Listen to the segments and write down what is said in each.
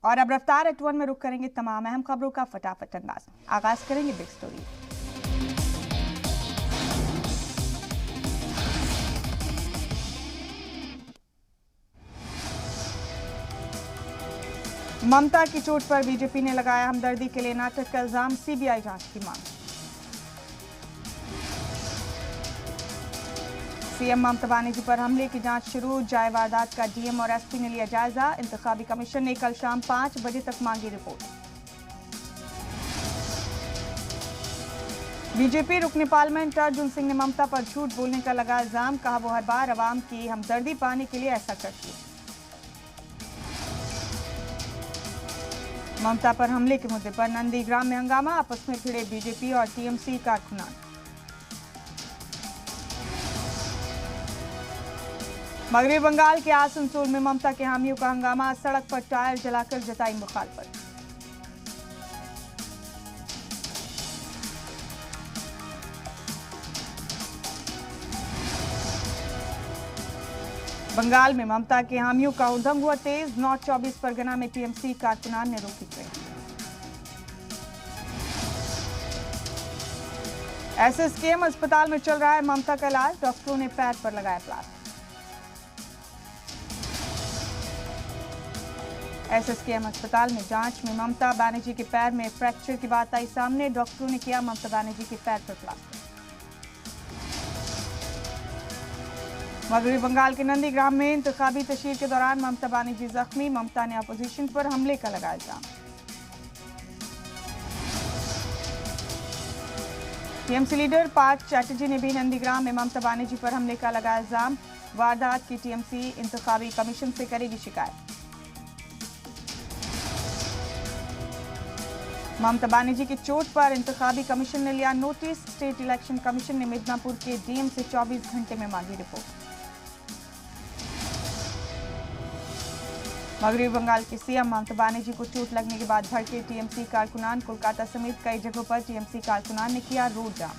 और अब रफ्तार एट 1 में रुक करेंगे तमाम अहम खबरों का फटाफट अंदाज। आगाज करेंगे बिग स्टोरी। ममता की चोट पर बीजेपी ने लगाया हमदर्दी के लिए नाटक का इल्जाम, सीबीआई जांच की मांग। सीएम ममता बनर्जी पर हमले की जांच शुरू, जाए वारदात का डीएम और एसपी ने लिया जायजा। इंतखाबी कमीशन ने कल शाम 5 बजे तक मांगी रिपोर्ट। बीजेपी रुकने पार्लियामेंट अर्जुन सिंह ने ममता पर झूठ बोलने का लगा इल्जाम, कहा वो हर बार अवाम की हमदर्दी पाने के लिए ऐसा करती है। ममता पर हमले के मुद्दे पर नंदीग्राम में हंगामा, आपस में भिड़े बीजेपी और टीएमसी कारकुनान। मगरबी बंगाल के आसनसोल में ममता के हामियों का हंगामा, सड़क पर टायर जलाकर जताई मुखालफत। बंगाल में ममता के हामियों का उधम हुआ तेज, नॉर्थ 24 परगना में टीएमसी कारकुनान ने रोकी ट्रेन। एसएसकेएम अस्पताल में चल रहा है ममता का इलाज, डॉक्टरों ने पैर पर लगाया प्लास्टर। एसएसकेएम अस्पताल में जांच में ममता बनर्जी के पैर में फ्रैक्चर की बात आई सामने, डॉक्टरों ने किया ममता बनर्जी के पैर पर प्लास्टर। मगरबी बंगाल के नंदीग्राम में इंतखाबी तशहीर के दौरान ममता बनर्जी जख्मी, ममता ने अपोजिशन पर हमले का लगाया इल्जाम। टीएमसी लीडर पार्थ चैटर्जी ने भी नंदीग्राम में ममता बनर्जी पर हमले का लगाया इल्जाम, वारदात की टीएमसी इंतखाबी कमीशन से करेगी शिकायत। ममता बनर्जी की चोट पर इंतखाबी कमीशन ने लिया नोटिस, स्टेट इलेक्शन कमीशन ने मिदनापुर के डीएम से 24 घंटे में मांगी रिपोर्ट। मगरबी बंगाल के सीएम ममता बनर्जी को चोट लगने के बाद भड़के टीएमसी कारकुनान, कोलकाता समेत कई जगहों पर टीएमसी कारकुनान ने किया रोड जाम।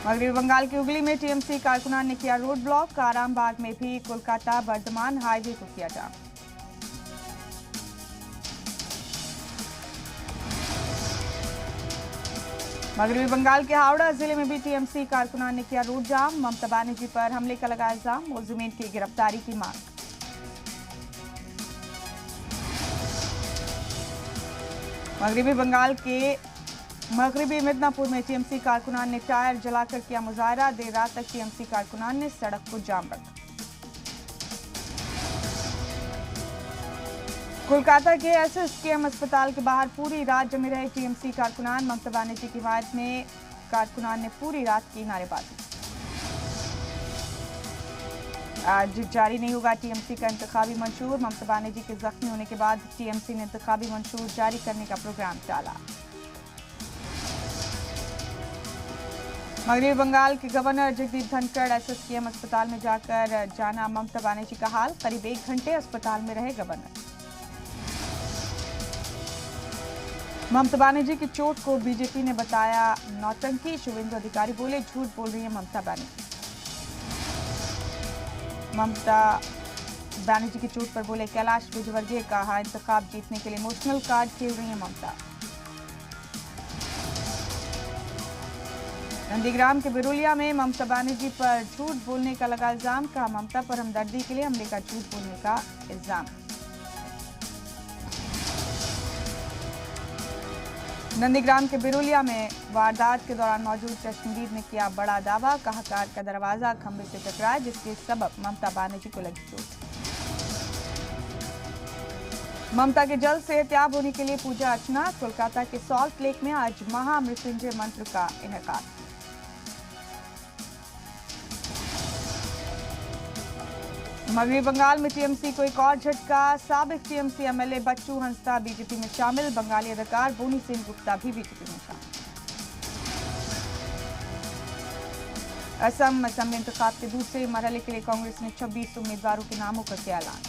मगरबी बंगाल के हुगली में टीएमसी कारकुनान ने किया रोड ब्लॉक, आरामबाग में भी कोलकाता बर्धमान हाईवे को किया जाम। मगरबी बंगाल के हावड़ा जिले में भी टीएमसी कारकुनान ने किया रोड जाम, ममता बनर्जी पर हमले का लगाया इल्जाम, मुलजिमीन की गिरफ्तारी की मांग। मगरबी बंगाल के मगरबी मिदनापुर में टीएमसी कारकुनान ने टायर जलाकर किया मुजाहरा, देर रात तक टीएमसी कारकुनान ने सड़क को जाम रखा। कोलकाता के एसएसकेएम अस्पताल के बाहर पूरी रात जमे रहे टीएमसी कारकुनान, ममता बनर्जी की हिमायत में कारकुनान ने पूरी रात की नारेबाजी। आज जारी नहीं होगा टीएमसी का इंतखाबी मंशूर, ममता बनर्जी के जख्मी होने के बाद टीएमसी ने इंतखाबी मंशूर जारी करने का प्रोग्राम टाला। मगरबी बंगाल के गवर्नर जगदीप धनखड़ एसएसकेएम अस्पताल में जाकर जाना ममता बनर्जी का हाल, करीब 1 घंटे अस्पताल में रहे गवर्नर। ममता बनर्जी की चोट को बीजेपी ने बताया नौटंकी, शुभेंदु अधिकारी बोले झूठ बोल रही है ममता बनर्जी। ममता बनर्जी की चोट पर बोले कैलाश विजयवर्गीय, कहा इंतखाब जीतने के लिए इमोशनल कार्ड खेल रही है ममता। नंदीग्राम के बिरुलिया में ममता बनर्जी पर झूठ बोलने का लगा इल्जाम, कहा ममता पर हमदर्दी के लिए हमले का झूठ बोलने का इल्जाम। नंदीग्राम के बिरुलिया में वारदात के दौरान मौजूद चश्मदीद ने किया बड़ा दावा, कहा कार का दरवाजा खंबे से टकराया जिसके सबब ममता बनर्जी को लगी चोट। ममता के जल्द सेहतयाब होने के लिए पूजा अर्चना, कोलकाता के सॉल्ट लेक में आज महामृत्युंजय मंत्र का इनेकाद। मगरबी बंगाल में टीएमसी को एक और झटका, साबिक टीएमसी एमएलए बच्चू हंसदा बीजेपी में शामिल, बंगाली अदाकार बोनी सिंह गुप्ता भी बीजेपी में शामिल। असम में इंतखाब के दूसरे मरहले के लिए कांग्रेस ने 26 उम्मीदवारों के नामों का किया ऐलान।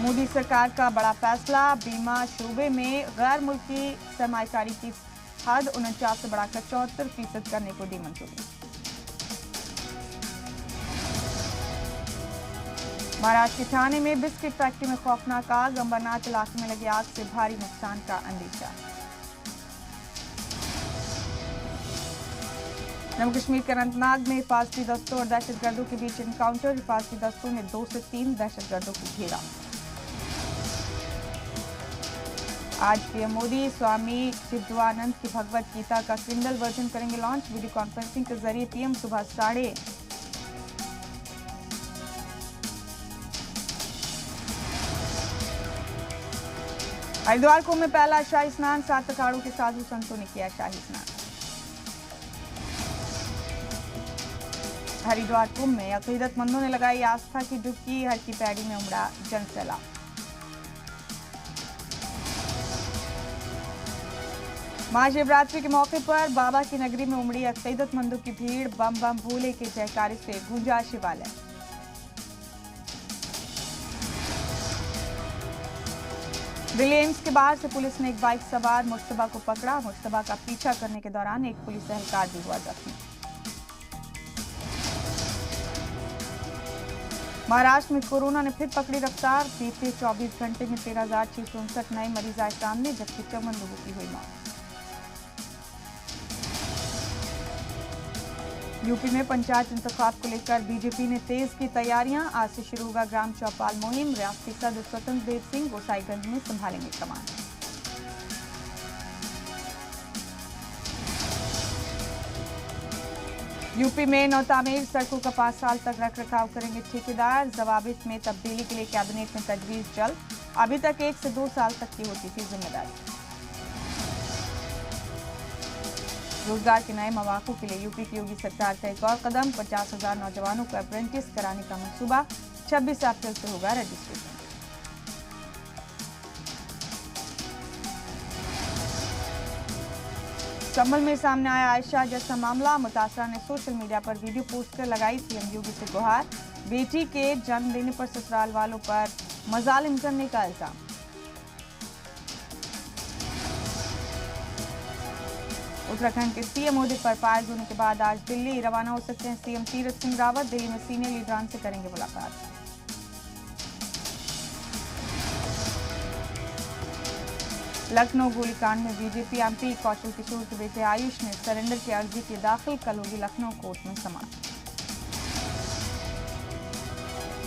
मोदी सरकार का बड़ा फैसला, बीमा शोबे में गैर मुल्की सरमायाकारी की हद 49 से बढ़ाकर 74% करने को दी मंजूरी। महाराष्ट्र के ठाणे में बिस्किट फैक्ट्री में खौफनाक आग, अंबरनाथ इलाके में लगी आग से भारी नुकसान का अंदेशा। जम्मू कश्मीर के अनंतनाग में हिफाजती दस्तों और दहशतगर्दों के बीच एनकाउंटर, हिफाजती दस्तों ने 2 से 3 दहशतगर्दों को घेरा। आज पीएम मोदी स्वामी चिद्वानंद की भगवत गीता का किंडल वर्जन करेंगे लॉन्च। वीडियो कॉन्फ्रेंसिंग के जरिए पीएम सुबह 8:30 हरिद्वार कुंभ में पहला शाही स्नान, 7 अखाड़ों के साधु संतों ने किया शाही स्नान। हरिद्वार कुंभ में अकीदतमंदों ने लगाई आस्था की डुबकी, हर की पैड़ी में उमड़ा जनसैलाब। महाशिवरात्रि के मौके पर बाबा की नगरी में उमड़ी अकीदतमंदों की भीड़, बम बम भोले के जयकारे से गूंजा शिवालय। दिल्ली एम्स के बाहर से पुलिस ने एक बाइक सवार मुश्तबा को पकड़ा। मुश्तबा का पीछा करने के दौरान एक पुलिस एहलकार भी हुआ जख्मी। महाराष्ट्र में कोरोना ने फिर पकड़ी रफ्तार, बीते 24 घंटे में 13,659 नए मरीज आए सामने, जबकि 54 लोगों की हुई मौत। यूपी में पंचायत इंतखाब को लेकर बीजेपी ने तेज की तैयारियां, आज से शुरू होगा ग्राम चौपाल मुहिम। रियासती सदर स्वतंत्र देव सिंह गोसाईगंज में संभालेंगे कमान। यूपी में नौतामीर सड़कों का 5 साल तक रखरखाव करेंगे ठेकेदार। जवाबित में तब्दीली के लिए कैबिनेट में तजवीज जल्द, अभी तक 1 से 2 साल तक की होती थी जिम्मेदारी। रोजगार के नए मौकों के लिए यूपी की योगी सरकार का एक और कदम, 50,000 नौजवानों को अप्रेंटिस कराने का मंसूबा। 26 अप्रैल से होगा रजिस्ट्रेशन। संभल में सामने आया आयशा जैसा मामला, मुतासरा ने सोशल मीडिया पर वीडियो पोस्ट कर लगाई सीएम योगी से गुहार। बेटी के जन्म देने पर ससुराल वालों पर मजालिम करने का इल्जाम। उत्तराखंड के सीएम मोदी पर फायज होने के बाद आज दिल्ली रवाना हो सकते हैं सीएम तीरथ सिंह रावत। दिल्ली में सीनियर लीडरान से करेंगे मुलाकात। लखनऊ गोलीकांड में बीजेपी एमपी कौशल किशोर के बेटे आयुष ने सरेंडर की अर्जी की दाखिल, कल होगी लखनऊ कोर्ट में समाप्त।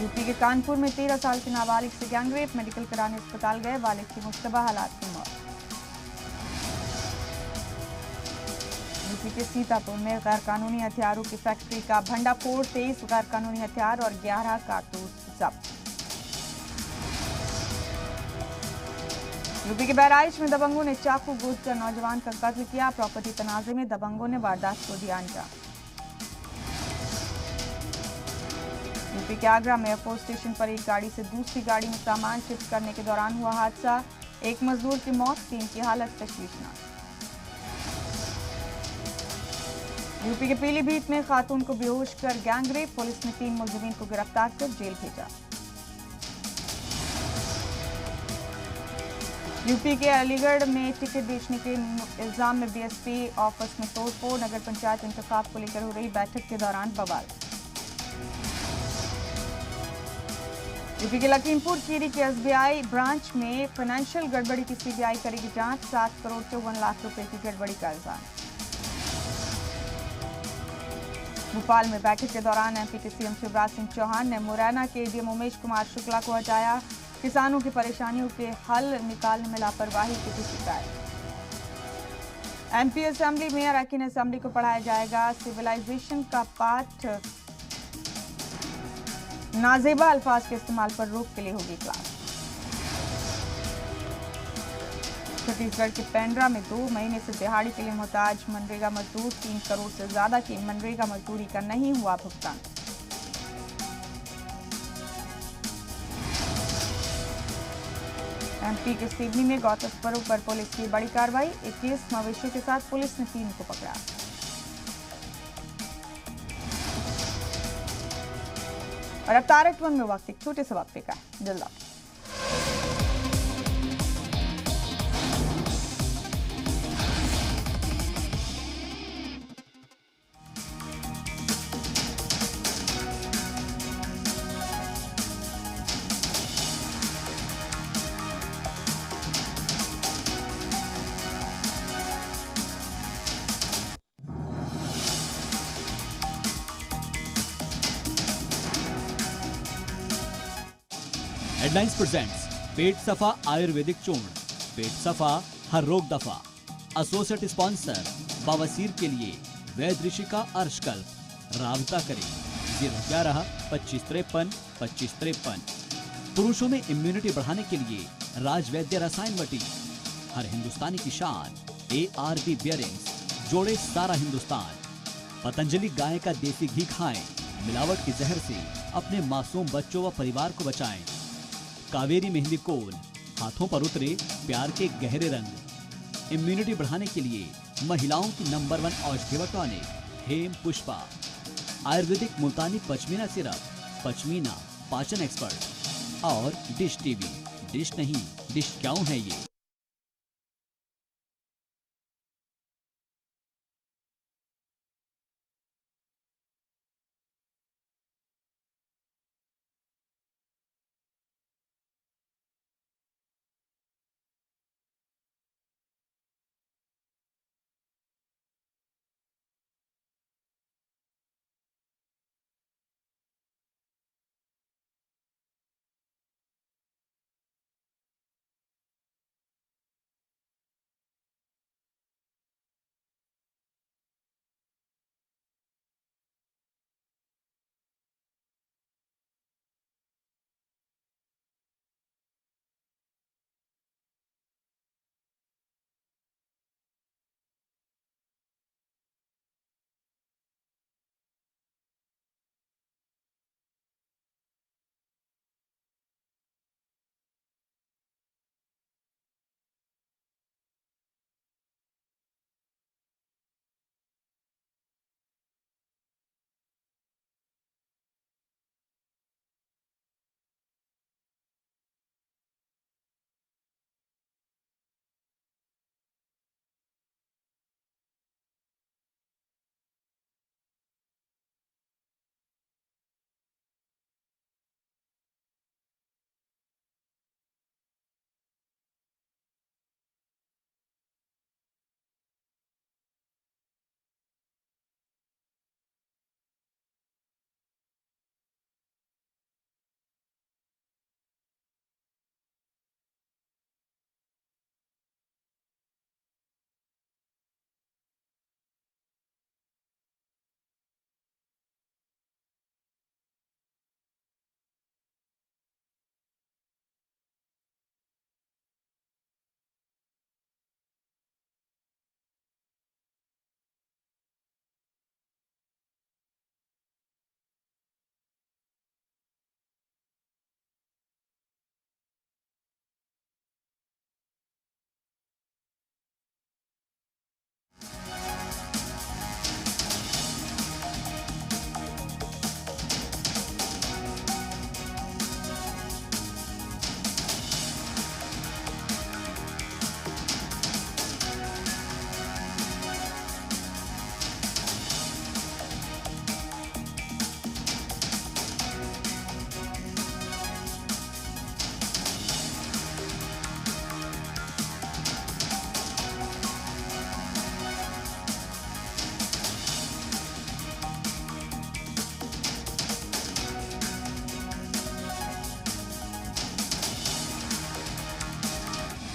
यूपी के कानपुर में 13 साल के नाबालिग से गैंगरेप, मेडिकल कराने अस्पताल गए, वालिद की मुश्तबा हालात में मौत। यूपी के सीतापुर में गैर कानूनी हथियारों की फैक्ट्री का भंडाफोड़, 23 गैर कानूनी हथियार और 11 कारतूस जब्त। यूपी के बहराइच में दबंगों ने चाकू गूंथकर नौजवान का कत्ल किया, प्रॉपर्टी तनाजे में दबंगों ने वारदात को दिया अंजाम। यूपी के आगरा में एयरपोर्ट स्टेशन पर एक गाड़ी से दूसरी गाड़ी में सामान शिफ्ट करने के दौरान हुआ हादसा, एक मजदूर की मौत, 3 की हालत तशवीशनाक। यूपी के पीलीभीत में खातून को बेहोश कर गैंगरेप, पुलिस ने 3 मुलजिमीन को गिरफ्तार कर जेल भेजा। यूपी के अलीगढ़ में टिकट बेचने के इल्जाम में बीएसपी ऑफिस में तोड़फोड़, नगर पंचायत इंतखाब को लेकर हो रही बैठक के दौरान बवाल। यूपी के लखीमपुर खीरी के एसबीआई ब्रांच में फाइनेंशियल गड़बड़ी की सीबीआई करेगी जांच, 7 करोड़ 54 लाख रुपए की गड़बड़ी का इल्जाम। भोपाल में बैठक के दौरान एमपी के सीएम शिवराज सिंह चौहान ने मुरैना के एडीएम उमेश कुमार शुक्ला को हटाया, किसानों की परेशानियों के हल निकालने में लापरवाही की थी शिकायत। एमपी असेंबली में अरकान असेंबली को पढ़ाया जाएगा सिविलाइजेशन का पाठ, नाजेबा अल्फाज के इस्तेमाल पर रोक के लिए होगी क्लास। छत्तीसगढ़ के पेंड्रा में 2 महीने से दिहाड़ी के लिए मोहताज मनरेगा मजदूर, 3 करोड़ से ज्यादा की मनरेगा मजदूरी का नहीं हुआ भुगतान। एमपी के सिडनी में गौ तस्करों पर पुलिस की बड़ी कार्रवाई, 21 मवेशियों के साथ पुलिस ने 3 को पकड़ा। और अब तारक वन में वक्त एक छोटे से वक्फे का है, जल्द लौटें। हेडलाइंस प्रेजेंट्स पेट सफा आयुर्वेदिक चूर्ण, पेट सफा हर रोग दफा। एसोसिएट स्पॉन्सर बवासीर के लिए वैद्य ऋषि का अर्शकल्प। राबता करें 011-2553-2553। पुरुषों में इम्यूनिटी बढ़ाने के लिए राजवैद्य रसायन वटी। हर हिंदुस्तानी की शान ARB बियरिंग्स, जोड़े सारा हिंदुस्तान। पतंजलि गाय का देसी घी खाएं, मिलावट के जहर से अपने मासूम बच्चों व परिवार को बचाएं। कावेरी मेहंदी कोल, हाथों पर उतरे प्यार के गहरे रंग। इम्यूनिटी बढ़ाने के लिए महिलाओं की नंबर 1 औषधि व टॉनिक हेम पुष्पा। आयुर्वेदिक मुल्तानी पचमीना सिरप, पचमीना पाचन एक्सपर्ट। और डिश टीवी, डिश नहीं डिश क्यों है ये।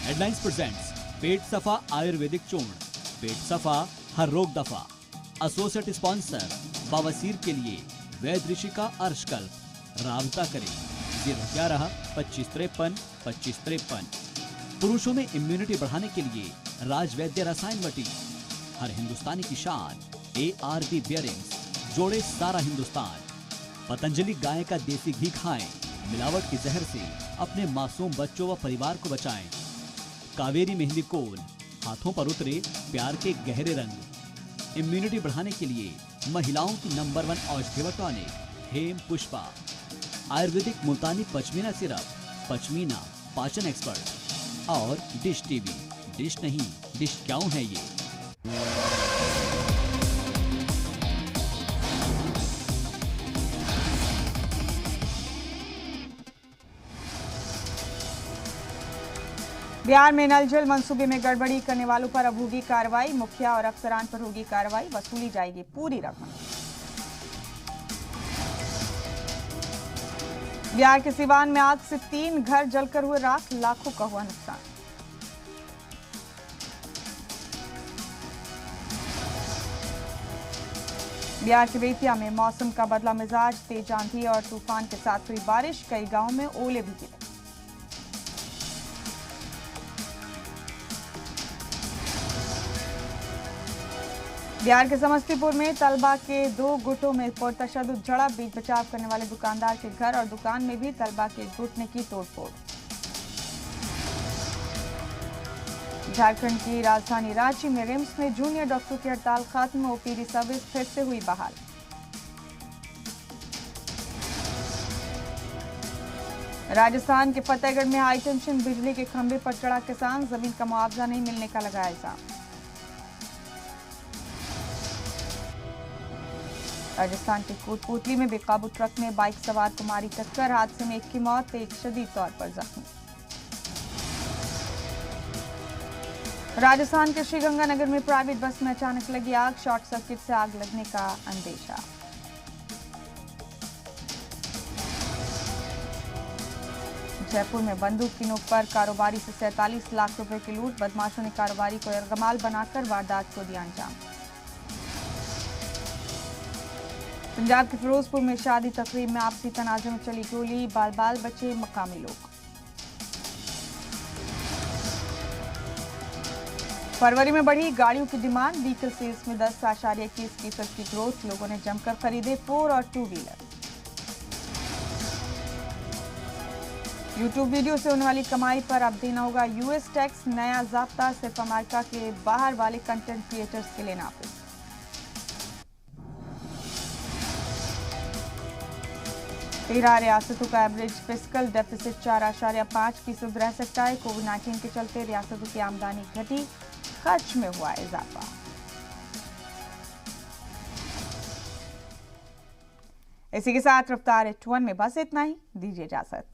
हेडलाइंस प्रेजेंट्स पेट सफा आयुर्वेदिक चूर्ण, पेट सफा हर रोग दफा। एसोसिएट स्पॉन्सर बवासीर के लिए वैद्य ऋषि का अर्शकल्प। राबता करें 011-2553-2553। पुरुषों में इम्यूनिटी बढ़ाने के लिए राजवैद्य रसायन वटी। हर हिंदुस्तानी की शान ARB बियरिंग्स, जोड़े सारा हिंदुस्तान। पतंजलि गाय का देसी घी खाएं, मिलावट के जहर से अपने मासूम बच्चों व परिवार को बचाएं। कावेरी मेहंदी कोल, हाथों पर उतरे प्यार के गहरे रंग। इम्यूनिटी बढ़ाने के लिए महिलाओं की नंबर 1 औषधि व टॉनिक हेम पुष्पा। आयुर्वेदिक मुल्तानी पचमीना सिरप, पचमीना पाचन एक्सपर्ट। और डिश टीवी, डिश नहीं डिश क्यों है ये। बिहार में नल जल मंसूबे में गड़बड़ी करने वालों पर अब होगी कार्रवाई। मुखिया और अफसरान पर होगी कार्रवाई, वसूली जाएगी पूरी रकम। बिहार के सिवान में आग से 3 घर जलकर हुए राख, लाखों का हुआ नुकसान। बिहार के बेतिया में मौसम का बदला मिजाज, तेज आंधी और तूफान के साथ हुई बारिश, कई गांवों में ओले भी गिरे। बिहार के समस्तीपुर में तलबा के 2 गुटों में पुरतशद्दुद झड़प, बीच बचाव करने वाले दुकानदार के घर और दुकान में भी तलबा के गुट ने की तोड़फोड़। झारखंड की राजधानी रांची में रिम्स में जूनियर डॉक्टर की हड़ताल खत्म, ओपीडी सर्विस फिर से हुई बहाल। राजस्थान के फतेहगढ़ में हाई टेंशन बिजली के खंभे पर चढ़ा किसान, जमीन का मुआवजा नहीं मिलने का लगाया इल्जाम। राजस्थान के कोटपुतली में बेकाबू ट्रक ने बाइक सवार को मारी टक्कर, हादसे में एक की मौत, एक शदीद तौर पर जख्मी। राजस्थान के श्रीगंगानगर में प्राइवेट बस में अचानक लगी आग, शॉर्ट सर्किट से आग लगने का अंदेशा। जयपुर में बंदूक की नोक पर कारोबारी से 47 लाख रुपए की लूट, बदमाशों ने कारोबारी को यरगमाल बनाकर वारदात को दिया अंजाम। पंजाब के फिरोजपुर में शादी तकरीब में आपसी तनाजे में चली गोली, बाल बाल बचे मकामी लोग। फरवरी में बढ़ी गाड़ियों की डिमांड, व्हीकल सेल्स में 10.21% की ग्रोथ, लोगों ने जमकर खरीदे 4 और 2 व्हीलर। यूट्यूब वीडियो से होने वाली कमाई पर अब देना होगा यूएस टैक्स, नया ज़ाब्ता सिर्फ अमेरिका के बाहर वाले कंटेंट क्रिएटर्स के लिए नाफिज। 13 रियासतों का एवरेज फिस्कल डेफिसिट 4.5% रह सकता है। कोविड-19 के चलते रियासतों की आमदनी घटी, खर्च में हुआ इजाफा। इसी के साथ रफ्तार H1 में बस इतना ही, दीजिए इजाजत।